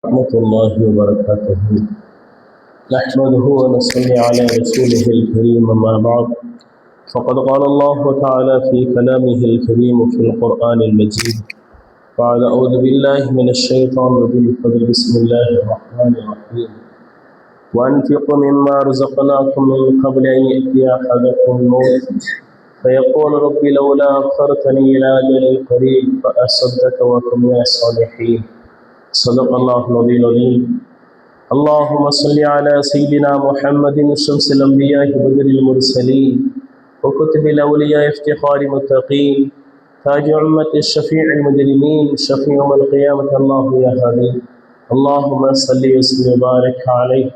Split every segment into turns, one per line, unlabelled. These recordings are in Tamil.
ورحمة الله وبركاته. نحمده ونصلي على رسوله الكريم أما بعد، فقد قال الله تعالى في كلامه الكريم في القرآن المجيد بعد أعوذ بالله من الشيطان الرجيم بسم الله الرحمن الرحيم وأنفقوا مما رزقناكم من قبل أن يأتي أحدكم الموت فيقول رب لولا أخرتني إلى أجل قريب فأصدق وأكن من الصالحين. صدق الله العظيم. اللهم صل على سيدنا محمد شمس الأنبياء بدر المرسلين وكتب الأولياء افتخار المتقين تاج أمة الشفيع المجرمين شفيع يوم القيامة الله يا هادي اللهم صل وسلم وبارك عليه.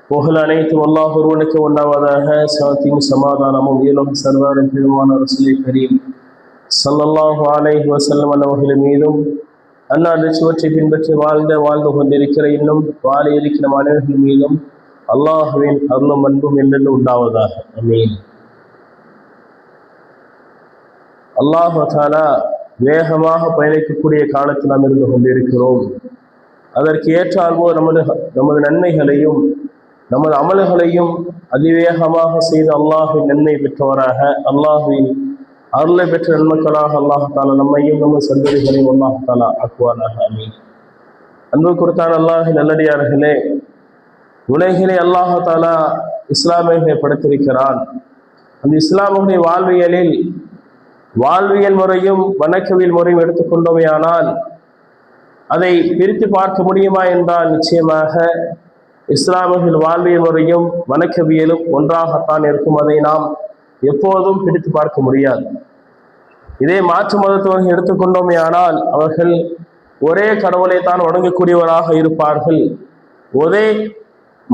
புகழ் அனைத்தும் அல்லாஹ் ஒருவனுக்கு உண்டாவதாக. சாந்தியும் சமாதானமும் ஏலும் சர்வாரும் பெருமான ரசூலே கரீம் ஸல்லல்லாஹு அலைஹி வஸல்லம் அவர்கள் மீதும் அன்னார் சுவற்றை பின்பற்றி வாழ்ந்து கொண்டிருக்கிற இன்னும் வாழ இருக்கிற மாணவர்கள் மீதும் அல்லாஹுவின் அருளும் அன்பும் என்றென்று உண்டாவதாக. ஆமீன். அல்லாஹ் தஆலா வேகமாக பயணிக்கக்கூடிய காலத்தில் நாம் இருந்து கொண்டிருக்கிறோம். அதற்கு ஏற்றால்வோ நமது நன்மைகளையும் நமது அமல்களையும் அதிவேகமாக செய்து அல்லாஹ்வின் நன்மை பெற்றவராக அல்லாஹ்வின் அருளை பெற்ற நன்மக்களாக அல்லாஹ் தஆலா நம்மையும் நம்ம சந்ததிகளையும் அல்லாஹ் தஆலா ஆக்குவானாக. ஆமீன். அன்பு கொடுத்தான் அல்லாஹ்வின் நல்லடியார்களே, உலகிலே அல்லாஹ் தஆலா இஸ்லாமை படைத்திருக்கிறான். அந்த இஸ்லாமுடைய வாழ்வியல் முறையும் வணக்கவியல் முறையும் எடுத்துக்கொண்டோமே ஆனால் அதை பிரித்து பார்க்க முடியுமா என்றால் நிச்சயமாக இஸ்லாமிய வாழ்வியல் முறையும் வணக்கவியலும் ஒன்றாகத்தான் இருக்கும். அதை நாம் எப்போதும் பிடித்து பார்க்க முடியாது. இதே மாற்று மதத்தவர்கள் எடுத்துக்கொண்டோமே ஆனால் அவர்கள் ஒரே கடவுளை தான் வணங்கக்கூடியவராக இருப்பார்கள். ஒரே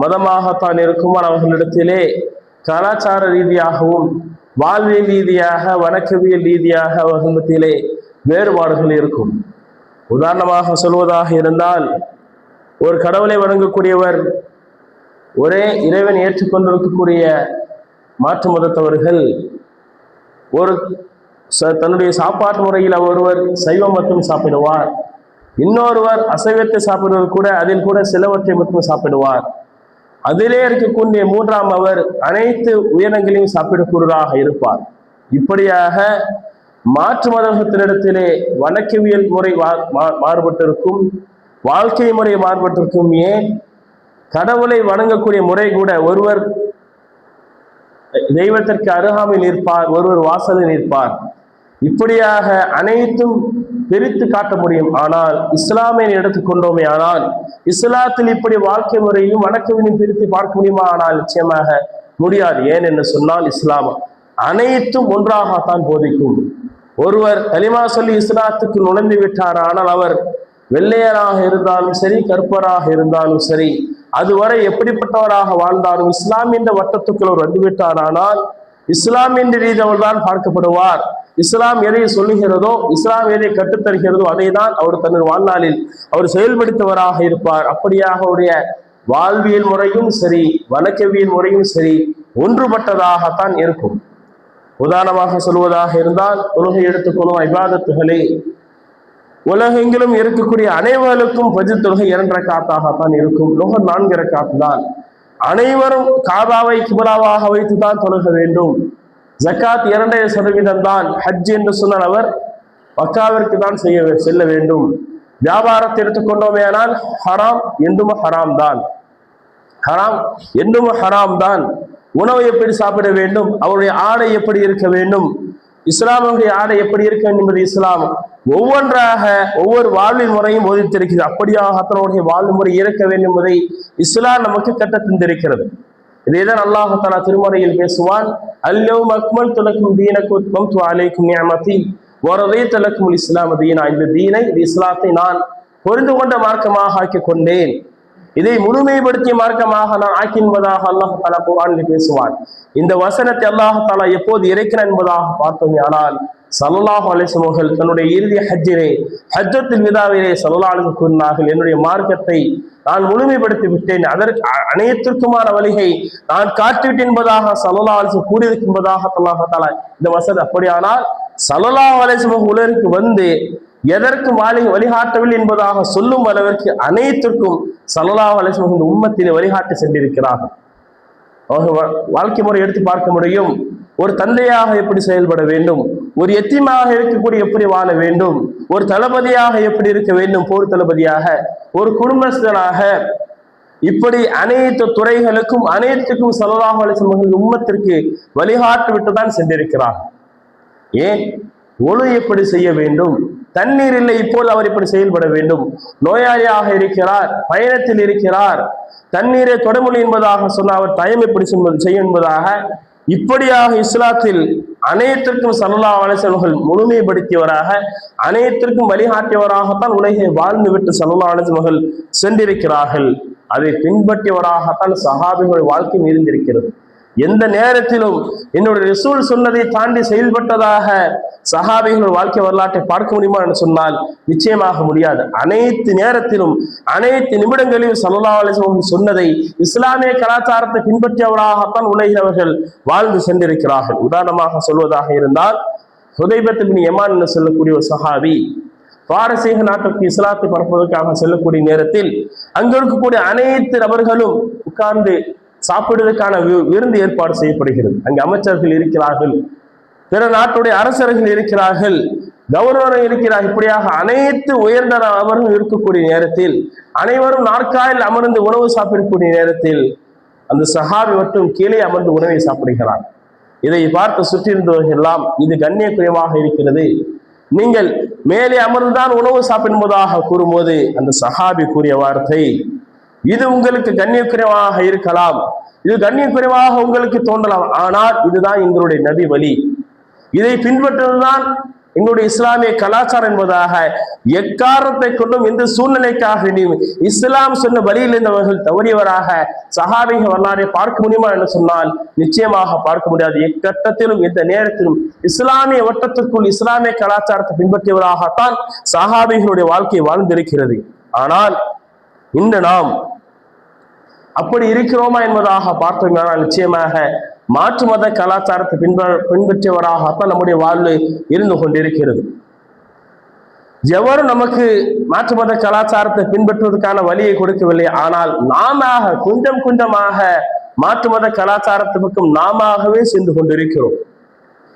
மதமாகத்தான் இருக்குமான் அவர்களிடத்திலே கலாச்சார ரீதியாகவும் வாழ்வியல் ரீதியாக வணக்கவியல் ரீதியாக அவர்களிடத்திலே வேறுபாடுகள் இருக்கும். உதாரணமாக சொல்வதாக இருந்தால், ஒரு கடவுளை வணங்கக்கூடியவர் ஒரே இறைவன் ஏற்றுக்கொண்டிருக்கக்கூடிய மாற்று மதத்தவர்கள் ஒரு தன்னுடைய சாப்பாட்டு முறையில் ஒருவர் சைவம் மட்டும் சாப்பிடுவார், இன்னொருவர் அசைவத்தை சாப்பிடுவது கூட அதில் கூட சிலவற்றை மட்டும் சாப்பிடுவார். அதிலே இருக்கக்கூடிய மூன்றாம் அவர் அனைத்து உயிரினங்களையும் சாப்பிடக்கூடியவராக இருப்பார். இப்படியாக மாற்று மதத்தினிடத்திலே வணக்கவியல் முறை மாறுபட்டிருக்கும், வாழ்க்கை முறை மாறுபட்டிருக்கும். ஏன் கடவுளை வணங்கக்கூடிய முறை கூட ஒருவர் தெய்வத்திற்கு அருகாமையில் நிற்பார், ஒருவர் வாசலில் நிற்பார். இப்படியாக அனைத்தும் பிரித்து காட்ட முடியும். ஆனால் இஸ்லாமை எடுத்துக்கொண்டோமே ஆனால் இஸ்லாத்தில் இப்படி வாழ்க்கை முறையும் வணக்கவினையும் பிரித்து பார்க்க முடியுமா? ஆனால் நிச்சயமாக முடியாது. ஏன் என்று சொன்னால் இஸ்லாம் அனைத்தும் ஒன்றாகத்தான் போதிக்கும். ஒருவர் கலிமா சொல்லி இஸ்லாத்துக்கு நுழைந்து விட்டார், ஆனால் அவர் வெள்ளையராக இருந்தாலும் சரி, கற்பராக இருந்தாலும் சரி, அதுவரை எப்படிப்பட்டவராக வாழ்ந்தாலும் இஸ்லாம் என்ற வட்டத்துக்குள் அவர் வந்துவிட்டார். ஆனால் இஸ்லாம் என்ற ரீதி அவர் தான் பார்க்கப்படுவார். இஸ்லாம் எதை சொல்லுகிறதோ, இஸ்லாம் எதை கற்றுத்தருகிறதோ அதை தான் அவர் தனது வாழ்நாளில் அவர் செயல்படுத்தவராக இருப்பார். அப்படியாக அவருடைய வாழ்வியல் முறையும் சரி, வணக்கவியல் முறையும் சரி ஒன்றுபட்டதாகத்தான் இருக்கும். உதாரணமாக சொல்வதாக இருந்தால், தொழுகை எடுத்துக்கொள்ளும் இபாதத்துகளே உலகெங்கிலும் இருக்கக்கூடிய அனைவருக்கும் ஃபஜ்ர் தொழுகை 2 ரக்காத்தாகத்தான் இருக்கும். லோகர் 4 ரக்காத்து தான். அனைவரும் காபாவை கிப்லாவாக வைத்துதான் தொழுக வேண்டும். ஜக்காத் 2% தான். ஹஜ் என்று சொன்னால் அவர் மக்காவிற்கு தான் செல்ல வேண்டும். வியாபாரத்தை எடுத்துக்கொண்டோமே ஆனால் ஹராம் என்றும் ஹராம் தான். ஹராம் என்றும் ஹராம் தான். உணவை எப்படி சாப்பிட வேண்டும், அவருடைய ஆடை எப்படி இருக்க வேண்டும், இஸ்லாமுடைய ஆடை எப்படி இருக்க வேண்டும் என்பது இஸ்லாம் ஒவ்வொன்றாக ஒவ்வொரு வாழ்வின் முறையும் போதித்திருக்கிறது. அப்படியாக தன்னுடைய வாழ்வு முறை இருக்க வேண்டும் என்பதை இஸ்லாம் நமக்கு கற்று தந்திருக்கிறது. இதைதான் அல்லாஹ் தஆலா திருமறையில் பேசுவான். அல்யௌம அக்மல்து லக்கும் தீனக்கும் வஅத்மம்து அலைக்கும் நிஅமதி வரதீது லக்கும் இஸ்லாம் தீனா. இந்த தீனை, இஸ்லாத்தை நான் பொருந்து கொண்ட மார்க்கமாக ஆக்கி கொண்டேன், இதை முழுமைப்படுத்திய மார்க்கமாக நான் ஆக்கி என்பதாக அல்லாஹ் தஆலா குர்ஆனில் பேசுவான். இந்த வசனத்தை அல்லாஹ் தஆலா எப்போது இறக்கிறான் என்பதாக பார்த்தோமே ஆனால் ஸல்லல்லாஹு அலைஹி வஸல்லம் அவர்கள் தன்னுடைய இறுதி ஹஜ்ஜிலே ஹஜ்ஜத்துல் விதாவிலே ஸல்லல்லாஹு அலைஹி வஸல்லம் கூறினார்கள், என்னுடைய மார்க்கத்தை நான் முழுமைப்படுத்தி விட்டேன், அதற்கு அனைத்திற்குமான வழியை நான் காட்டிவிட்டேன் என்பதாக ஸல்லல்லாஹு அலைஹி வஸல்லம் கூறியிருக்கும் என்பதாக அல்லாஹ் தஆலா இந்த வசனம். அப்படியானால் ஸல்லல்லாஹு அலைஹி வஸல்லம் உலகிற்கு வந்து எதற்கும் வழிகாட்டவில்லை என்பதாக சொல்லும் அளவிற்கு அனைத்திற்கும் ஸல்லல்லாஹு அலைஹி வஸல்லம் இந்த உம்மத்திலே வழிகாட்டி சென்றிருக்கிறார்கள். வாழ்க்கை முறை எடுத்து பார்க்க முடியும். ஒரு தந்தையாக எப்படி செயல்பட வேண்டும், ஒரு எத்தியமாக இருக்கக்கூடிய எப்படி வாழ வேண்டும், ஒரு தளபதியாக எப்படி இருக்க வேண்டும், போர் தளபதியாக, ஒரு குடும்பஸ்தனாக, இப்படி அனைத்து துறைகளுக்கும் அனைத்துக்கும் ஸல்லல்லாஹு அலைஹி வஸல்லம் உம்மத்திற்கு வழிகாட்டு விட்டுதான் சென்றிருக்கிறார். ஏன்? ஒழு எப்படி செய்ய வேண்டும், தண்ணீர் இல்லை இப்போது அவர் இப்படி செயல்பட வேண்டும், நோயாளியாக இருக்கிறார், பயணத்தில் இருக்கிறார், தண்ணீரை தொடமுடி என்பதாக சொன்ன அவர் தயம் எப்படி செய்யும் என்பதாக, இப்படியாக இஸ்லாத்தில் அனைத்திற்கும் ஸல்லல்லாஹு அலைஹி வஸல்லம் முழுமைப்படுத்தியவராக, அனைத்திற்கும் வழிகாட்டியவராகத்தான் உலகை வாழ்ந்துவிட்டு ஸல்லல்லாஹு அலைஹி வஸல்லம் சென்றிருக்கிறார்கள். அதை பின்பற்றியவராகத்தான் சஹாபிகள் வாழ்க்கை இருந்திருக்கிறது. எந்த நேரத்திலும் என்னுடைய ரசூல் சொன்னதை தாண்டி செயல்பட்டதாக சஹாபிகள் வாழ்க்கை வரலாற்றை பார்க்க முடியுமா என்று சொன்னால் நிச்சயமாக முடியாது. அனைத்து நேரத்திலும் அனைத்து நிமிடங்களிலும் ஸல்லல்லாஹு அலைஹி வஸல்லம் சொன்னதை இஸ்லாமிய கலாச்சாரத்தை பின்பற்றியவராகத்தான் உலகில் அவர்கள் வாழ்ந்து சென்றிருக்கிறார்கள். உதாரணமாக சொல்வதாக இருந்தால், ஹுதைபத் இப்னு யமான் என்று சொல்லக்கூடிய ஒரு சஹாபி பாரசீக நாட்டுக்கு இஸ்லாத்தை பரப்புவதற்காக செல்லக்கூடிய நேரத்தில் அங்கு இருக்கக்கூடிய அனைத்து நபர்களும் உட்கார்ந்து சாப்பிடுவதற்கான விருந்து ஏற்பாடு செய்யப்படுகிறது. அங்கு அமைச்சர்கள் இருக்கிறார்கள், பிற நாட்டுடைய அரசர்கள் இருக்கிறார்கள், கவர்னர் இருக்கிறார். இப்படியாக அனைத்து உயர்ந்த நபர்கள் இருக்கக்கூடிய நேரத்தில், அனைவரும் நாற்காலில் அமர்ந்து உணவு சாப்பிடக்கூடிய நேரத்தில் அந்த சஹாபி மட்டும் கீழே அமர்ந்து உணவை சாப்பிடுகிறார். இதை பார்த்து சுற்றியிருந்தவர்கள் எல்லாம் இது கண்ணியக்குறைவாக இருக்கிறது, நீங்கள் மேலே அமர்ந்துதான் உணவு சாப்பிடுவதாக கூறும்போது அந்த சஹாபி கூறிய வார்த்தை, இது உங்களுக்கு கண்ணியக்குறைவாக இருக்கலாம், இது கண்ணியக்குறைவாக உங்களுக்கு தோன்றலாம், ஆனால் இதுதான் எங்களுடைய நபி வழி, இதை பின்பற்றுவதுதான் எங்களுடைய இஸ்லாமிய கலாச்சாரம் என்பதாக எக்காரணத்தை கொண்டும் எந்த சூழ்நிலைக்காக இஸ்லாம் சொன்ன வழியில் இருந்தவர்கள் தவறியவராக சஹாபிக வரலாறை பார்க்க முடியுமா என்று சொன்னால் நிச்சயமாக பார்க்க முடியாது. எக்கட்டத்திலும் எந்த நேரத்திலும் இஸ்லாமிய வட்டத்திற்குள் இஸ்லாமிய கலாச்சாரத்தை பின்பற்றியவராகத்தான் சஹாபிகளுடைய வாழ்க்கை வாழ்ந்திருக்கிறது. ஆனால் இன்று நாம் அப்படி இருக்கிறோமா என்பதாக பார்த்தோம்னால் நிச்சயமாக மாற்று மத கலாச்சாரத்தை பின்பற்றியவராகத்தான் நம்முடைய வாழ்வு இருந்து கொண்டிருக்கிறது. எவரும் நமக்கு மாற்று மத கலாச்சாரத்தை பின்பற்றுவதற்கான வழியை கொடுக்கவில்லை, ஆனால் நாம கொஞ்சம் கொஞ்சமாக மாற்று மத கலாச்சாரத்து பக்கம் நாமவே சென்று கொண்டிருக்கிறோம்.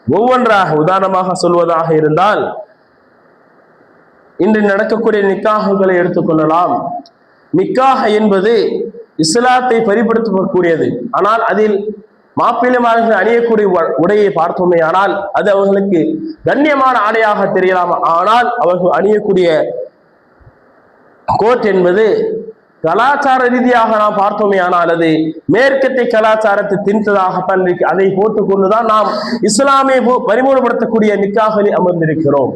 ஒவ்வொன்றாக உதாரணமாக சொல்வதாக இருந்தால், இன்று நடக்கக்கூடிய நிக்காஹுகளை எடுத்துக்கொள்ளலாம். நிக்காஹ் என்பது இஸ்லாத்தை பரிபடுத்தக்கூடியது. ஆனால் அதில் மாப்பிள்ளைமார்கள் அணியக்கூடிய உடையை பார்த்தோமே ஆனால் அது அவர்களுக்கு கண்ணியமான ஆடையாக தெரியலாம். ஆனால் அவர்கள் அணியக்கூடிய கோட் என்பது கலாச்சார ரீதியாக நாம் பார்த்தோமே ஆனால் அது மேற்கத்திய கலாச்சாரத்தை திணித்ததாகத்தான் இருக்கு. அதை போட்டுக்கொண்டுதான் நாம் இஸ்லாமை பரிமூலப்படுத்தக்கூடிய நிக்காஹில் அமர்ந்திருக்கிறோம்.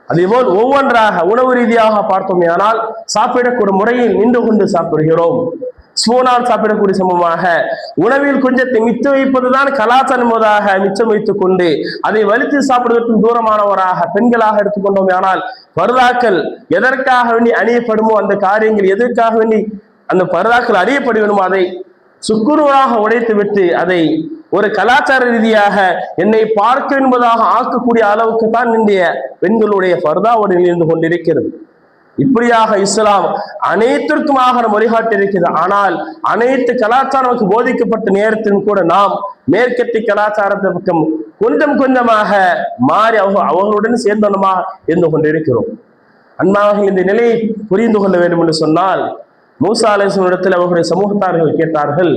அதேபோல் ஒவ்வொன்றாக உணவு ரீதியாக பார்த்தோமே ஆனால் சாப்பிடக்கூடிய முறையில் நின்று கொண்டு சாப்பிடுகிறோம். ஸ்பூனால் சாப்பிடக்கூடிய சமமாக உணவில் கொஞ்சத்தை மிச்சம் வைப்பதுதான் கலாச்சாரம் என்பதாக மிச்சம் வைத்துக் கொண்டு அதை வலித்து சாப்பிடுவதற்கு தூரமானவராக பெண்களாக எடுத்துக்கொண்டோம். ஆனால் பர்தாக்கள் எதற்காக வேண்டி அணியப்படுமோ அந்த காரியங்கள் எதற்காக வேண்டி அந்த பர்தாக்கள் அறியப்பட வேண்டுமோ அதை சுக்குருவாக உடைத்து விட்டு அதை ஒரு கலாச்சார ரீதியாக என்னை பார்க்க என்பதாக ஆக்கக்கூடிய அளவுக்கு தான் இன்றைய பெண்களுடைய பர்தாவோடு இருந்து கொண்டிருக்கிறது. இப்படியாக இஸ்லாம் அனைத்திற்குமாக நம்ம வழிகாட்டி இருக்கிறது. ஆனால் அனைத்து கலாச்சாரத்துக்கு போதிக்கப்பட்ட நேரத்திலும் கூட நாம் மேற்கத்திய கலாச்சாரத்தை பக்கம் கொஞ்சம் கொஞ்சமாக மாறி அவர்களுடன் சேர்ந்தனமாக இருந்து கொண்டிருக்கிறோம். அன்பாக இந்த நிலையை புரிந்து கொள்ள வேண்டும் என்று சொன்னால், மூசா அலைஹிஸ்ஸலாம் இடத்தில் அவர்களுடைய சமூகத்தார்கள் கேட்டார்கள்,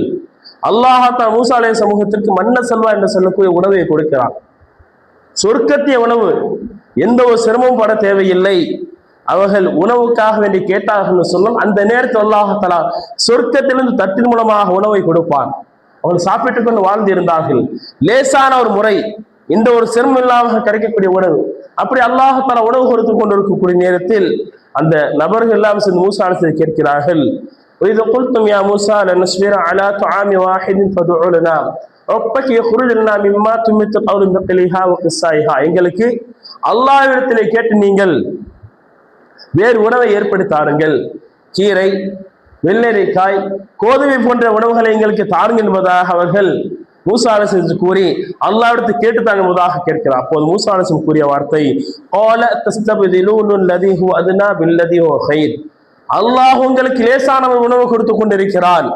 அல்லாஹ் மூசா அலைஹிஸ்ஸலாம் சமூகத்திற்கு மன்ன செல்வா என்று சொல்லக்கூடிய உணவை கொடுக்கிறார். சொர்க்கத்திய உணவு, எந்த ஒரு சிரமமும் பட தேவையில்லை. அவர்கள் உணவுக்காக வேண்டி கேட்டார்கள் சொல்லும் அந்த நேரத்தில் அல்லாஹ் தஆலா சொர்க்கத்திலிருந்து தட்டின் மூலமாக உணவை கொடுப்பான். அவர்கள் சாப்பிட்டுக் கொண்டு வாழ்ந்து இருந்தார்கள். லேசான ஒரு முறை, எந்த ஒரு சிரமம் இல்லாமல் கிடைக்கக்கூடிய உணவு. அப்படி அல்லாஹ் தஆலா உணவு கொடுத்து கொண்டிருக்கக்கூடிய நேரத்தில் அந்த நபர்கள் எல்லாம் சேர்ந்து மூசா அலைஹிஸ்ஸலாம் கேட்கிறார்கள், وَإِذْ قُلْتُمْ يَا مُوسَى لَنْ نَصْبِرَ عَلَى طَعَامٍ وَاحِدٍ فَادْعُ لَنَا رَبَّكَ يَخْرُجْ لَنَا مِمَّا تُنبِتُ الْأَرْضُ مِنْ بَقْلِهَا وَقِثَّائِهَا. எங்களுக்கு அல்லாஹ்விடத்திலே கேட்டு நீங்கள் வேறு உணவை ஏற்படுத்தாருங்கள், கீரை, வெள்ளரிக்காய், கோதுமை போன்ற உணவுகளை எங்களுக்கு தாருங்கள் என்பதாக அவர்கள் மூசா அலைஹிஸ்ஸலாம் கூறி அல்லாஹ்விடத்து கேட்டுத்தாங்க என்பதாக கேட்கிறார். அப்போது மூசா அலைஹிஸ்ஸலாம் கூறிய வார்த்தை, "கால தஸ்தப்திலூன அல்லதி ஹுவ அத்னா பில்லதி ஹுவ கைர்." அல்லாஹ் உங்களுக்கு லேசான உணவு கொடுத்து கொண்டிருக்கிறான்.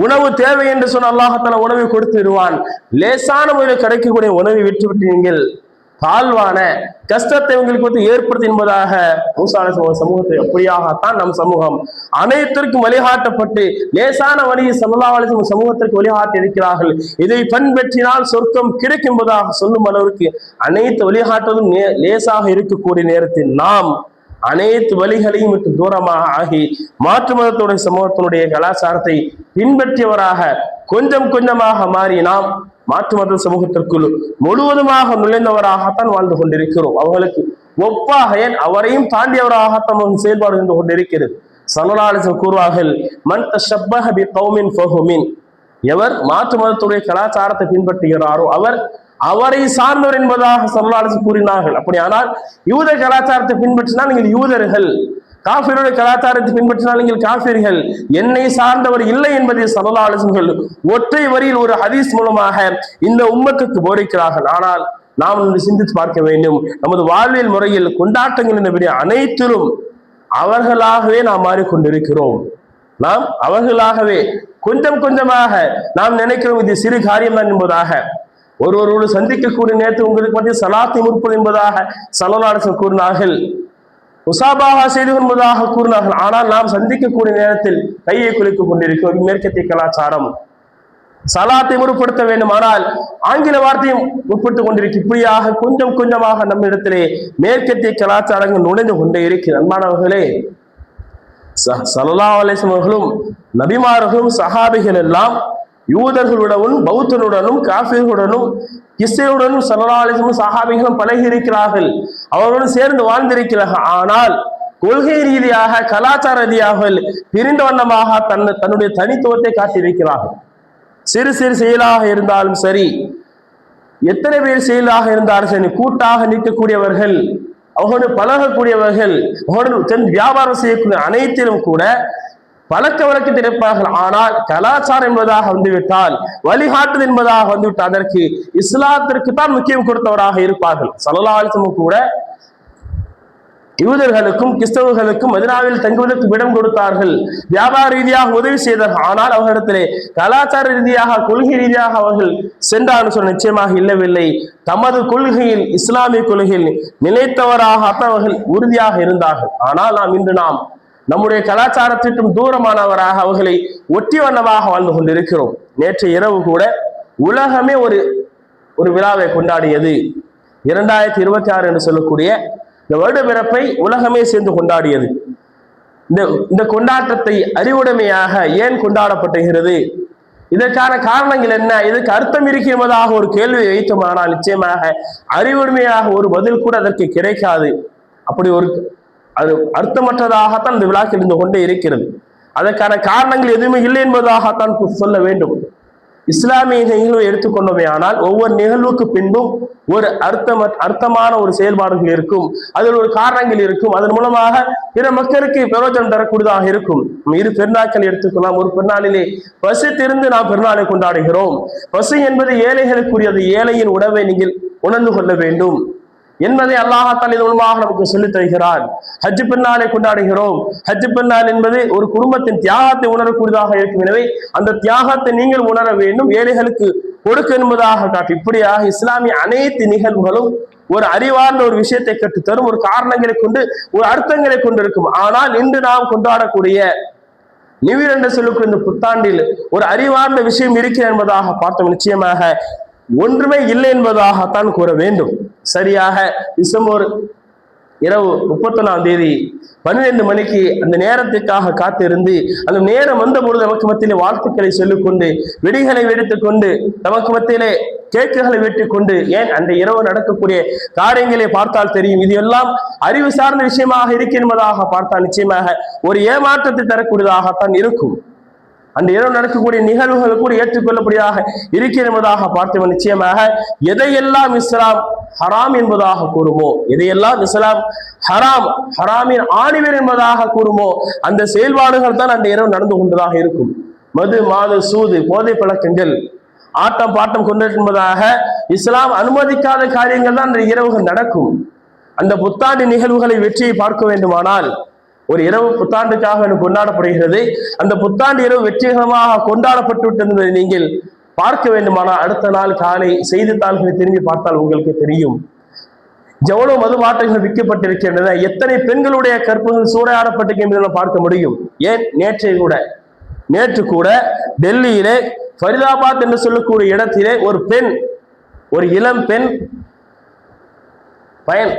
உணவு தேவை என்று சொன்ன அல்லாஹ் தஆலா உணவை கொடுத்து விடுவான். லேசான முறையில் கிடைக்கக்கூடிய உணவை விட்டுவிட்டு நீங்கள் தாழ்வான கஷ்டத்தை உங்களுக்கு வந்து ஏற்படுத்தி என்பதாக மூசா அலைஹிஸ்ஸலாம் சமூகத்தை அப்படியாகத்தான் நம் சமூகம் அனைத்திற்கும் வழிகாட்டப்பட்டு லேசான வழியை ஸல்லல்லாஹு அலைஹி வஸல்லம் சமூகத்திற்கு வழிகாட்டி இருக்கிறார்கள். இதை பின்பற்றினால் சொர்க்கம் கிடைக்கும் என்பதாக சொல்லும் அளவிற்கு அனைத்து வழிகாட்டுவதும் லேசாக இருக்கக்கூடிய நேரத்தில் நாம் அனைத்து வழிகளையும் விட்டு தூரமாக ஆகி மாற்று மதத்துடைய சமூகத்தினுடைய கலாச்சாரத்தை பின்பற்றியவராக கொஞ்சம் கொஞ்சமாக மாறி நாம் மாற்று மத சமூகத்திற்குள் முழுவதுமாக நுழைந்தவராகத்தான் வாழ்ந்து கொண்டிருக்கிறோம். அவர்களுக்கு ஒப்பாக ஏன் அவரையும் தாண்டியவராகத்தான் செயல்பாடு இருந்து கொண்டிருக்கிறது. ஸல்லல்லாஹு அலைஹி வஸல்லம் கூறுவார்கள், மன் தஷப்பஹ பிகௌமின் ஃபஹு மின். எவர் மாற்று மதத்துடைய கலாச்சாரத்தை பின்பற்றுகிறாரோ அவர் அவரை சார்ந்தவர் என்பதாக ஸல்லல்லாஹு அலைஹி வஸல்லம் கூறினார்கள். அப்படியானால் யூத கலாச்சாரத்தை பின்பற்றினால் நீங்கள் யூதர்கள், காஃபிருடைய கலாச்சாரத்தை பின்பற்றினால் நீங்கள் காஃபிர்கள், என்னை சார்ந்தவர் இல்லை என்பதை ஸல்லல்லாஹு அலைஹி வஸல்லம் ஒற்றை வரியில் ஒரு ஹதீஸ் மூலமாக இந்த உம்மத்துக்கு போதிக்கிறார்கள். ஆனால் நாம் சிந்தித்து பார்க்க வேண்டும், நமது வாழ்வியல் முறையில் கொண்டாட்டங்கள் என்பதை அனைத்திலும் அவர்களாகவே நாம் மாறிக்கொண்டிருக்கிறோம். நாம் அவர்களாகவே கொஞ்சம் கொஞ்சமாக நாம் நினைக்கிறோம் இது சிறு காரியம் தான் என்பதாக. ஒருவரோடு சந்திக்கக்கூடிய நேரத்தில் உங்களுக்கு வந்து சலாத்தை முற்பது என்பதாக ஸல்லல்லாஹு அலைஹி வஸல்லம் கூறினார்கள், முசாபாஹா செய்து என்பதாக கூறினார்கள். ஆனால் நாம் சந்திக்கக்கூடிய நேரத்தில் கையை குலுக்கிக் கொண்டிருக்கிறோம். மேற்கத்திய கலாச்சாரம். சலாத்தை முற்படுத்த வேண்டும், ஆனால் ஆங்கில வார்த்தையும் முற்படுத்திக் கொண்டிருக்கு. இப்படியாக கொஞ்சம் கொஞ்சமாக நம்மிடத்திலே மேற்கத்திய கலாச்சாரங்கள் நுழைந்து கொண்டே இருக்கிறது. அன்பானவர்களே, ஸல்லல்லாஹு அலைஹி வஸல்லம் அவர்களும் நபிமார்களும் சஹாபிகள் எல்லாம் யூதர்களுடனும் பௌத்தருடனும் காஃபிர்களுடனும் கிறிஸ்தவர்களுடனும் ஸல்லல்லாஹு அலைஹி வஸல்லம் சஹாபிகளும் பழகி இருக்கிறார்கள், அவர்களுடன் சேர்ந்து வாழ்ந்திருக்கிறார்கள். ஆனால் கொள்கை ரீதியாக கலாச்சார ரீதியாக பிரிந்த வண்ணமாக தன்னுடைய தனித்துவத்தை காட்டியிருக்கிறார்கள். சிறு சிறு செயலாக இருந்தாலும் சரி, எத்தனை பேர் செயலாக இருந்தாலும் சரி, கூட்டாக நிற்கக்கூடியவர்கள், அவர்களோடு பழகக்கூடியவர்கள், அவர்களோடு வியாபாரம் செய்யக்கூடிய அனைத்திலும் கூட பழக்க வழக்கத்தில் இருப்பார்கள். ஆனால் கலாச்சாரம் என்பதாக வந்துவிட்டால், வழிகாட்டுதல் என்பதாக வந்துவிட்டால் அதற்கு இஸ்லாத்திற்கு தான் முக்கியம் கொடுத்தவராக இருப்பார்கள். ஸல்லல்லாஹு அலைஹி வஸல்லம் கூட யூதர்களுக்கும் கிறிஸ்தவர்களுக்கும் மதீனாவில் தங்குவதற்கு இடம் கொடுத்தார்கள், வியாபார ரீதியாக உதவி செய்தார்கள். ஆனால் அவர்களிடத்திலே கலாச்சார ரீதியாக கொள்கை ரீதியாக அவர்கள் சென்றார்கள் சொல்ல நிச்சயமாக இல்லவில்லை. தமது கொள்கையில் இஸ்லாமிய கொள்கையில் நிலைத்தவராக அவர்கள் உறுதியாக இருந்தார்கள். ஆனால் நாம் நம்முடைய கலாச்சாரத்திற்கும் தூரமானவராக அவர்களை ஒட்டி வண்ணமாக வாழ்ந்து கொண்டிருக்கிறோம். நேற்று இரவு கூட உலகமே ஒரு விழாவை கொண்டாடியது. 2026 என்று சொல்லக்கூடிய இந்த வருட பிறப்பை உலகமே சேர்ந்து கொண்டாடியது. இந்த கொண்டாட்டத்தை அறிவுடைமையாக ஏன் கொண்டாடப்படுகிறது, இதற்கான காரணங்கள் என்ன, இதற்கு அர்த்தம் இருக்கிறதாக ஒரு கேள்வியை வைத்தோமானால் நிச்சயமாக அறிவுடைமையாக ஒரு பதில் கூட அதற்கு கிடைக்காது. அப்படி ஒரு அது அர்த்தமற்றதாகத்தான் இந்த விழாக்கள் இருந்து கொண்டே இருக்கிறது. அதற்கான காரணங்கள் எதுவுமே இல்லை என்பதாகத்தான் சொல்ல வேண்டும். இஸ்லாமிய நிகழ்வை எடுத்துக்கொண்டோமே ஆனால் ஒவ்வொரு நிகழ்வுக்கு பின்பும் ஒரு அர்த்தமான ஒரு செயல்பாடுகள் இருக்கும், அதில் ஒரு காரணங்கள் இருக்கும், அதன் மூலமாக பிற மக்களுக்கு பிரயோஜனம் தரக்கூடியதாக இருக்கும். இரு பெருநாட்கள் எடுத்துக்கொள்ளலாம். ஒரு பெருநாளிலே பசி திருந்து நாம் பெருநாளை கொண்டாடுகிறோம். பசி என்பது ஏழைகளுக்குரியது. ஏழையின் உணவை நீங்கள் உணர்ந்து கொள்ள வேண்டும் என்பதை அல்லாஹ் தஆலா இதன் மூலமாக நமக்கு சொல்லித் தருகிறார். ஹஜ் பெருநாளை கொண்டாடுகிறோம். ஹஜ் பெருநாள் என்பது ஒரு குடும்பத்தின் தியாகத்தை உணரக்கூடியதாக இருக்கும். எனவே அந்த தியாகத்தை நீங்கள் உணர வேண்டும், ஏழைகளுக்கு கொடுக்க என்பதாக காட்டு. இப்படியாக இஸ்லாமிய அனைத்து நிகழ்வுகளும் ஒரு அறிவார்ந்த ஒரு விஷயத்தை கற்றுத்தரும், ஒரு காரணங்களை கொண்டு ஒரு அர்த்தங்களை கொண்டிருக்கும். ஆனால் இன்று நாம் கொண்டாடக்கூடிய நியூ இயர் என்று சொல்லக்கூடிய இந்த புத்தாண்டில் ஒரு அறிவார்ந்த விஷயம் இருக்கிறது என்பதாக பார்த்தோம். நிச்சயமாக ஒன்றுமே இல்லை என்பதாகத்தான் கூற வேண்டும். சரியாக டிசம்பர் இரவு 31ஆம் தேதி 12 மணிக்கு அந்த நேரத்திற்காக காத்திருந்து, அந்த நேரம் வந்த பொழுது நமக்கு மத்தியிலே வாழ்த்துக்களை சொல்லிக்கொண்டு, வெடிகளை வெடித்துக் கொண்டு, நமக்கு மத்தியிலே கேக்குகளை வெட்டிக் கொண்டு, ஏன் அந்த இரவு நடக்கக்கூடிய காரியங்களை பார்த்தால் தெரியும், இது எல்லாம் அறிவு சார்ந்த விஷயமாக இருக்கின்றதாக பார்த்தால் நிச்சயமாக ஒரு ஏமாற்றத்தை தரக்கூடியதாகத்தான் இருக்கும். அந்த இரவு நடக்கக்கூடிய நிகழ்வுகள் கூட ஏற்றுக்கொள்ளக்கூடியதாக இருக்கிற என்பதாக பார்த்தவன் நிச்சயமாக எதையெல்லாம் இஸ்லாம் ஹராம் என்பதாக கூறுமோ, எதையெல்லாம் இஸ்லாம் ஹராமின் ஆணிவர் என்பதாக கூறுமோ அந்த செயல்பாடுகள் தான் அந்த இரவு நடந்து கொண்டதாக இருக்கும். மது, மாது, சூது, போதை பழக்கங்கள், ஆட்டம் பாட்டம் கொண்டிருப்பதாக இஸ்லாம் அனுமதிக்காத காரியங்கள் தான் அந்த இரவுகள் நடக்கும். அந்த புத்தாண்டு நிகழ்வுகளை வெற்றியை பார்க்க வேண்டுமானால் ஒரு இரவு புத்தாண்டுக்காக கொண்டாடப்படுகிறது. அந்த புத்தாண்டு இரவு வெற்றிகரமாக கொண்டாடப்பட்டு விட்டது என்பதை நீங்கள் பார்க்க வேண்டுமானால் அடுத்த நாள் காலை செய்தித்தாள்களை திரும்பி பார்த்தால் உங்களுக்கு தெரியும். எவ்வளவு மதுபாட்டங்கள் விற்கப்பட்டிருக்கின்றன, எத்தனை பெண்களுடைய கற்புகள் சூறையாடப்பட்டிருக்கின்றன பார்க்க முடியும். ஏன் நேற்று கூட டெல்லியிலே ஃபரிதாபாத் என்று சொல்லக்கூடிய இடத்திலே ஒரு இளம் பெண்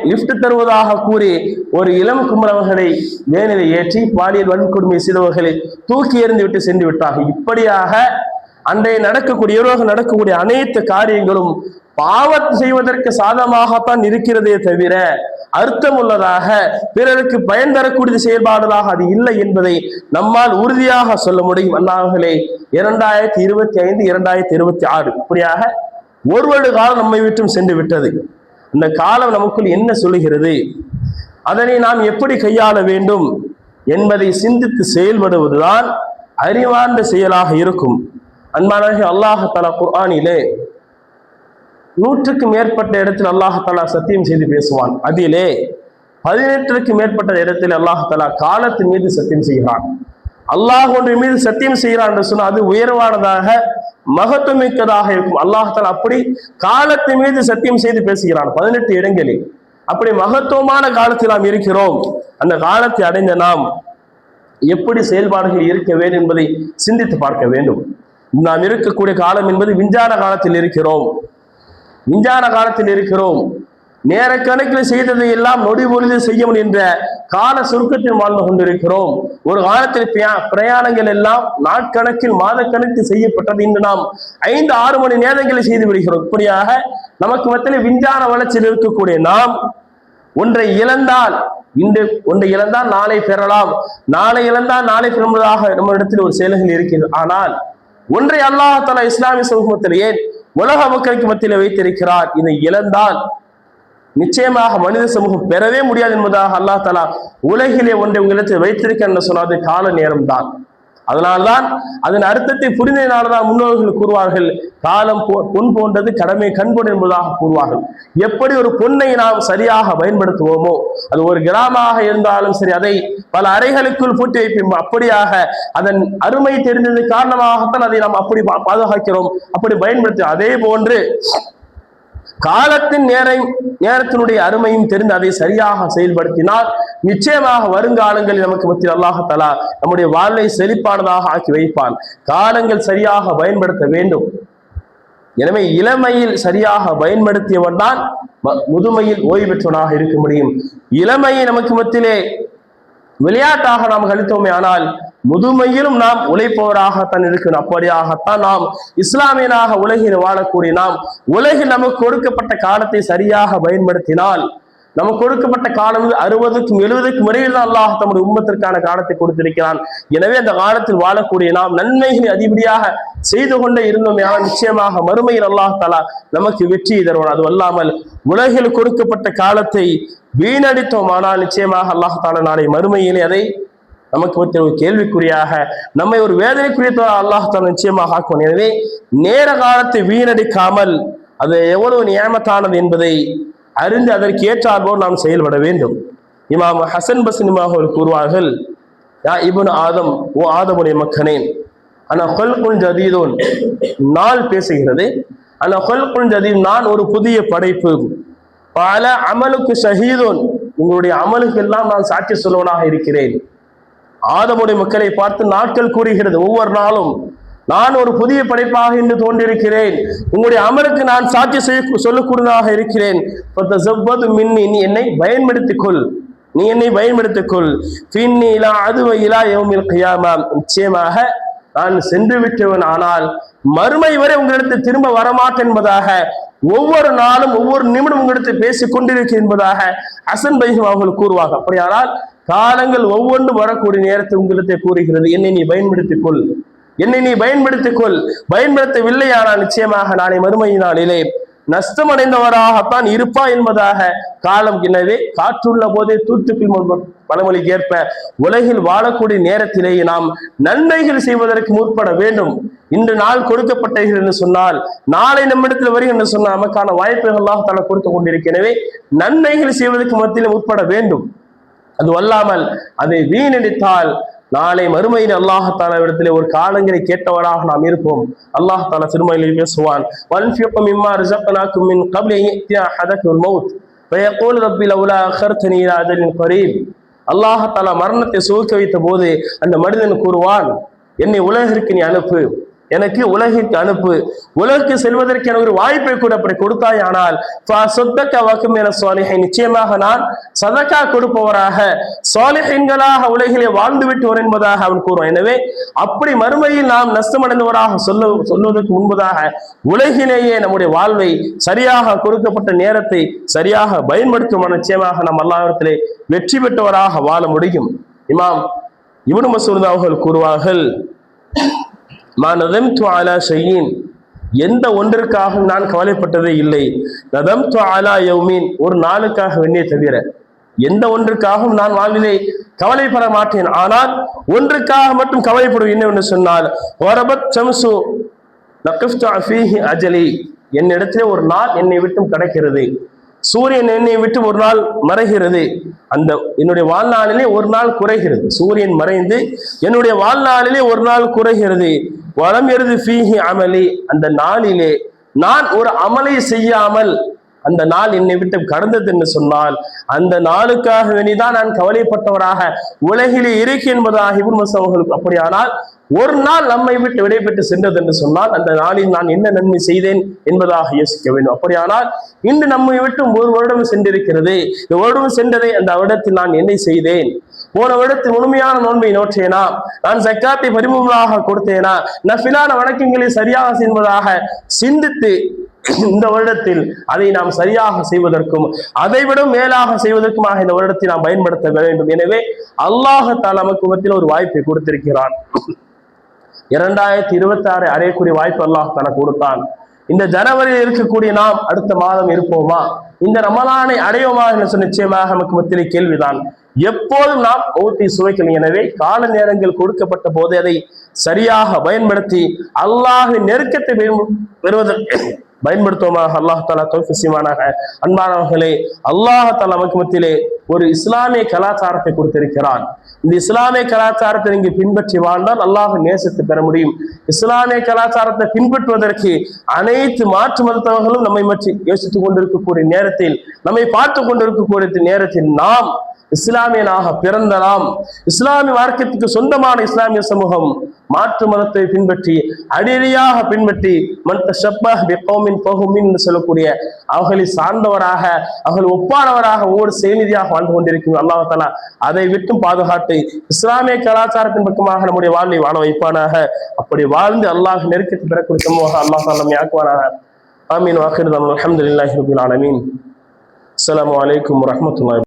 லிப்ட் தருவதாக கூறி ஒரு இளம் குமரவர்களை வேனிலை ஏற்றி பாலியல் வன்கொடுமை செய்தவர்களை தூக்கி எறிந்து விட்டு சென்று விட்டார்கள். இப்படியாக அன்றைய நடக்கக்கூடிய அனைத்து காரியங்களும் பாவம் செய்வதற்கு சாதமாகத்தான் இருக்கிறதே தவிர அர்த்தம் உள்ளதாக பிறருக்கு பயன் தரக்கூடிய செயல்பாடுகளாக அது இல்லை என்பதை நம்மால் உறுதியாக சொல்ல முடியும். அல்லாஹ்களே, 2025 2026 இப்படியாக ஒரு வருட காலம் நம்மை விட்டும் சென்று விட்டது. இந்த காலம் நமக்குள் என்ன சொல்லுகிறது, அதனை நாம் எப்படி கையாள வேண்டும் என்பதை சிந்தித்து செயல்படுவதுதான் அறிவார்ந்த செயலாக இருக்கும். அன்பானவர்களே, அல்லாஹ் தஆலா குர்ஆனிலே 100க்கும் மேற்பட்ட இடத்தில் அல்லாஹ் தஆலா சத்தியம் செய்து பேசுவான். அதிலே 18க்கும் மேற்பட்ட இடத்தில் அல்லாஹ் தஆலா காலத்தின் மீது சத்தியம் செய்கிறான். அல்லாஹ் ஒன்றின் மீது சத்தியம் செய்கிறான் என்று சொன்னால் அது உயர்வானதாக மகத்துவமிக்கதாக இருக்கும். அல்லாஹ் தஆலா அப்படி காலத்தின் மீது சத்தியம் செய்து பேசுகிறான் 18 இடங்களில். அப்படி மகத்துவமான காலத்தில் நாம் இருக்கிறோம். அந்த காலத்தை அடைந்த நாம் எப்படி செயல்பாடுகள் இருக்க வேண்டும் என்பதை சிந்தித்து பார்க்க வேண்டும். நாம் இருக்கக்கூடிய காலம் என்பது விஞ்ஞான காலத்தில் இருக்கிறோம். நேர கணக்கில் செய்ததை எல்லாம் நொடி பொழுதில் செய்ய முடியும் என்ற கால சுருக்கத்தில் வாழ்ந்து கொண்டிருக்கிறோம். ஒரு காலத்தில் பிரயாணங்கள் எல்லாம் நாட்கணக்கில் மாதக்கணக்கில் செய்யப்பட்டது. இன்று நாம் 5-6 மணி நேரங்களில் செய்து விடுகிறோம். இப்படியாக நமக்கு மத்தியில் விஞ்ஞான வளர்ச்சியில் இருக்கக்கூடிய நாம் ஒன்றை இழந்தால் நாளை பெறலாம், நாளை இழந்தால் நாளை பெறுவதாக நம்ம இடத்தில் ஒரு செயல்கள் இருக்கிறது. ஆனால் ஒன்றை அல்லாஹ் தஆலா இஸ்லாமிய சமூகத்தில் ஏன் உலக மக்களுக்கு மத்தியில் வைத்திருக்கிறார், இதை இழந்தால் நிச்சயமாக மனித சமூகம் பெறவே முடியாது என்பதாக அல்லாஹ் தஆலா உலகிலே ஒன்றை உங்களிடத்தில் வைத்திருக்க என்று சொன்னது கால நேரம் தான். அதனால்தான் அதன் அர்த்தத்தை புரிந்ததினால்தான் முன்னோர்கள் கூறுவார்கள், காலம் பொன் போன்றது, கடமை கண்பொன் என்பதாக கூறுவார்கள். எப்படி ஒரு பொன்னை நாம் சரியாக பயன்படுத்துவோமோ, அது ஒரு கிராமமாக இருந்தாலும் சரி, அதை பல அறைகளுக்குள் பூட்டி வைப்போம். அப்படியாக அதன் அருமை தெரிந்தது காரணமாகத்தான் அதை நாம் அப்படி பாதுகாக்கிறோம், அப்படி பயன்படுத்தி. அதே போன்று காலத்தின் நேரத்தினுடைய அருமையும் தெரிந்து அதை சரியாக செயல்படுத்தினால் நிச்சயமாக வருங்காலங்களில் நமக்கு மத்தியில் அல்லாஹ் தஆலா நம்முடைய வாழ்வை செழிப்பானதாக ஆக்கி வைப்பான். காலங்கள் சரியாக பயன்படுத்த வேண்டும். எனவே இளமையில் சரியாக பயன்படுத்தியவன் தான் முதுமையில் ஓய்வு பெற்றவனாக இருக்க முடியும். இளமையை நமக்கு மத்தியிலே விளையாட்டாக நாம் கழித்தோமே ஆனால் முதுமையிலும் நாம் உழைப்பவராகத்தான் இருக்கணும். அப்படியாகத்தான் நாம் இஸ்லாமியனாக உலகில் வாழக்கூடிய நாம் உலகில் நமக்கு கொடுக்கப்பட்ட காலத்தை சரியாக பயன்படுத்தினால், நமக்கு கொடுக்கப்பட்ட காலம் 60க்கும் 70க்கும் இடையில் தான் அல்லாஹ் தம்முடைய உம்மத்திற்கான காலத்தை கொடுத்திருக்கிறான். எனவே அந்த காலத்தில் வாழக்கூடிய நாம் நன்மைகளை அதிபடியாக செய்து கொண்டே இருந்தோமே ஆனால் நிச்சயமாக மறுமையில் அல்லாஹ் தஆலா நமக்கு வெற்றியை தருவான். அது அல்லாமல் உலகில் கொடுக்கப்பட்ட காலத்தை வீணடித்தோம் ஆனால் நிச்சயமாக அல்லாஹ் தஆலா நாளை மறுமையிலே அதை நமக்கு ஒரு கேள்விக்குறியாக, நம்மை ஒரு வேதனைக்குரிய அல்லாஹ் தஆலா நிச்சயமாக ஆக்குவான். எனவே நேர காலத்தை வீணடிக்காமல் அது எவ்வளவு நியமத்தானது என்பதை அறிந்து அதற்கு ஏற்றாற்போல் நாம் செயல்பட வேண்டும். இமாம் ஹசன் பஸ்ரி அவர்கள் கூறுவார்கள், யா இப்னு ஆதம், ஓ ஆதமுடைய மக்கனே, அன ஹல்குன் ஜதீதுன், நாள் பேசுகிறது, அன ஹல்குன் ஜதீத், நான் ஒரு புதிய படைப்பு, பல அமலுக்கு ஷஹீதுன், உங்களுடைய அமலுக்கு எல்லாம் நான் சாட்சி சொல்வனாக இருக்கிறேன். ஆதமுடைய மக்களை பார்த்து நாட்கள் கூறுகிறது, ஒவ்வொரு நாளும் நான் ஒரு புதிய படைப்பாக இன்று தோன்றிருக்கிறேன், உங்களுடைய அமலுக்கு நான் சாட்சி சொல்லக்கூடியதாக இருக்கிறேன். மின்னி, நீ என்னை பயன்படுத்திக் கொள், நிச்சயமாக நான் சென்று விட்டவன், ஆனால் மறுமை வரை உங்களிடத்தில் திரும்ப வரமாட்டேன் என்பதாக ஒவ்வொரு நாளும் ஒவ்வொரு நிமிடம் உங்களிடத்தில் பேசிக் கொண்டிருக்கிறேன் என்பதாக ஹசன் பஸ்ரி அவர்கள் கூறுவார்கள். அப்படியானால் காலங்கள் ஒவ்வொன்றும் வரக்கூடிய நேரத்தை உங்களிடத்தை கூறுகிறது, என்னை நீ பயன்படுத்திக் கொள், பயன்படுத்தவில்லை ஆனால் நிச்சயமாக நாளை மறுமை நாளிலே நஷ்டமடைந்தவராகத்தான் இருப்பா என்பதாக காலம். எனவே காற்றுள்ள போதே தூத்துக்குள் பழமொழிக்கு ஏற்ப உலகில் வாழக்கூடிய நேரத்திலேயே நாம் நன்மைகள் செய்வதற்கு முற்பட வேண்டும். இன்று நாள் கொடுக்கப்பட்டீர்கள் என்று சொன்னால் நாளை நம்மிடத்தில் வருகிறது என்று சொன்னால் நமக்கான வாய்ப்புகள் அல்லாஹ் தஆலா கொடுத்து கொண்டிருக்கிறவே நன்மைகள் செய்வதற்கு மத்தியில் உட்பட வேண்டும். அது அல்லாமல் அதை வீணடித்தால் நாளை மறுமையில் அல்லாஹ் தஆலா இடத்திலே ஒரு காலங்களை கேட்டவராக நாம் இருப்போம். அல்லாஹ் தஆலா திருமறையில் பேசுவான், வன்ஃபிகு மிம்மா ரஸக்னாகும் மின் கப்லி யஅத்திய அஹதகுல் மௌத் ஃபயகூல் ரப்பி லவ்லா அഖர்தனி இலா அஜலின் கரீப். அல்லாஹ் தஆலா மரணத்தை சுவைக்க வைத்த போது அந்த மனிதன் கூறுவான், என்னை உலகிற்கு நீ அனுப்பு, எனக்கு உலகிற்கு அனுப்பு, உலகிற்கு செல்வதற்கு எனக்கு ஒரு வாய்ப்பை கூட அப்படி கொடுத்தாயானால் நிச்சயமாக நான் சதக்கா கொடுப்பவராக சாலிஹீன்களாக உலகிலே வாழ்ந்து விட்டு என்பதாக அவன் கூறுவான். எனவே அப்படி மறுமையில் நாம் நஷ்டமடைந்தவராக சொல்வதற்கு முன்பதாக உலகிலேயே நம்முடைய வாழ்வை சரியாக கொடுக்கப்பட்ட நேரத்தை சரியாக பயன்படுத்தும் நிச்சயமாக நாம் அல்லாஹ்விடத்திலே வெற்றி பெற்றவராக வாழ முடியும். இமாம் இப்னு மஸ்ஊத் அவர்கள் கூறுவார்கள், எந்த ஒன்றிற்காக நான் கவலைப்பட்டதே இல்லை, நதம்து அலா யௌமின், ஒரு நாளுக்காக வேண்டிய தவிர எந்த ஒன்றுக்காகவும் நான் வாழ்விலே கவலைப்பட மாட்டேன். ஆனால் ஒன்றுக்காக மட்டும் கவலைப்படுவேன், என்னவென்று சொன்னால் வரபத் ஷம்சு லகிஃப்து ஃபீஹி அஜலி, என்னிடத்திலே ஒரு நாள் என்னை விட்டும் கிடைக்கிறது, சூரியன் என்னை விட்டு ஒரு நாள் மறைகிறது, அந்த என்னுடைய வாழ்நாளிலே ஒரு நாள் குறைகிறது, சூரியன் மறைந்து என்னுடைய வாழ்நாளிலே ஒரு நாள் குறைகிறது. வலம் எருது ஃபீஹி அமலி, அந்த நாளிலே நான் ஒரு அமலை செய்யாமல் அந்த நாள் என்னை விட்டு கடந்தது என்று சொன்னால் அந்த நாளுக்காக வேண்டிதான் நான் கவலைப்பட்டவராக உலகிலே இருக்கு என்பதாக இப்னு மஸ்ஊத் அவர்களுக்கு. அப்படியானால் ஒரு நாள் நம்மை விட்டு விடைபெற்று சென்றது என்று சொன்னால் அந்த நாளில் நான் என்ன நன்மை செய்தேன் என்பதாக யோசிக்க வேண்டும். அப்படியானால் இன்று நம்மை விட்டு ஒரு வருடம் சென்றிருக்கிறது, இந்த வருடம் சென்றதை அந்த வருடத்தில் நான் என்ன செய்தேன், போன வருடத்தில் முழுமையான நோன்பை நோற்றேனா, நான் ஜக்காத்தை பரிபூர்ணமாக கொடுத்தேனா, நஃபிலான வணக்கங்களை சரியாக செய்வதாக சிந்தித்து இந்த வருடத்தில் அதை நாம் சரியாக செய்வதற்கும் அதைவிட மேலாக செய்வதற்குமாக இந்த வருடத்தை நாம் பயன்படுத்த வேண்டும். எனவே அல்லாஹ் தஆலா நமக்கு மத்தியில் ஒரு வாய்ப்பை கொடுத்திருக்கிறான். 2026 அடையக்கூடிய வாய்ப்பு அல்லாஹ் தஆலா கொடுத்தான். இந்த ஜனவரியில் இருக்கக்கூடிய நாம் அடுத்த மாதம் இருப்போமா, இந்த ரமலானை அடையோமா என்று நிச்சயமாக நமக்கு மத்தியிலே கேள்விதான். எப்போதும் நாம் மௌத்தை சுவைக்கணும். எனவே கால நேரங்கள் கொடுக்கப்பட்ட போது அதை சரியாக பயன்படுத்தி அல்லாஹ்வின் நெருக்கத்தை பெறுவதற்கு பயன்படுத்துவோமாக. அல்லாஹ் தஆலா தௌஃபீக் செய்வானாக. அன்பானவர்களே, அல்லாஹ் தஆலா நமக்கு மத்தியிலே ஒரு இஸ்லாமிய கலாச்சாரத்தை கொடுத்திருக்கிறான். இந்த இஸ்லாமிய கலாச்சாரத்தை நீங்க பின்பற்றி வாழ்ந்தால் அல்லாஹ் நேசத்தை பெற முடியும். இஸ்லாமிய கலாச்சாரத்தை பின்பற்றுவதற்கு அனைத்து மாற்று மதத்தவர்களும் நம்மை பற்றி யோசித்துக் கொண்டிருக்கக்கூடிய நேரத்தில், நம்மை பார்த்து கொண்டிருக்கக்கூடிய நேரத்தில் நாம் இஸ்லாமியனாக பிறந்த நாம், இஸ்லாமிய மார்க்கத்துக்கு சொந்தமான இஸ்லாமிய சமூகம் மாற்று மதத்தை பின்பற்றி அடியாக பின்பற்றி என்று சொல்லக்கூடிய அவர்களை சார்ந்தவராக அவர்கள் ஒப்பானவராக ஒவ்வொரு செயலியாக வாழ்ந்து கொண்டிருக்கும். அல்லாஹ் தஆலா அதை விட்டும் பாதுகாத்து இஸ்லாமிய கலாச்சாரத்தின் பக்கமாக நம்முடைய வாழ்வை வாழ வைப்பானாக. அப்படி வாழ்ந்து அல்லாஹ் நெருக்கத்தை பெறக்கூடிய சமூகமாக அல்லாஹ் தஆலா நம்மை ஆக்குவானாக. ஆமீன். வாஹிரு தஅவானா அல்ஹம்துலில்லாஹி ரப்பில் ஆலமீன். அஸ்ஸலாமு அலைக்கும் வரஹ்மத்துல்லாஹி.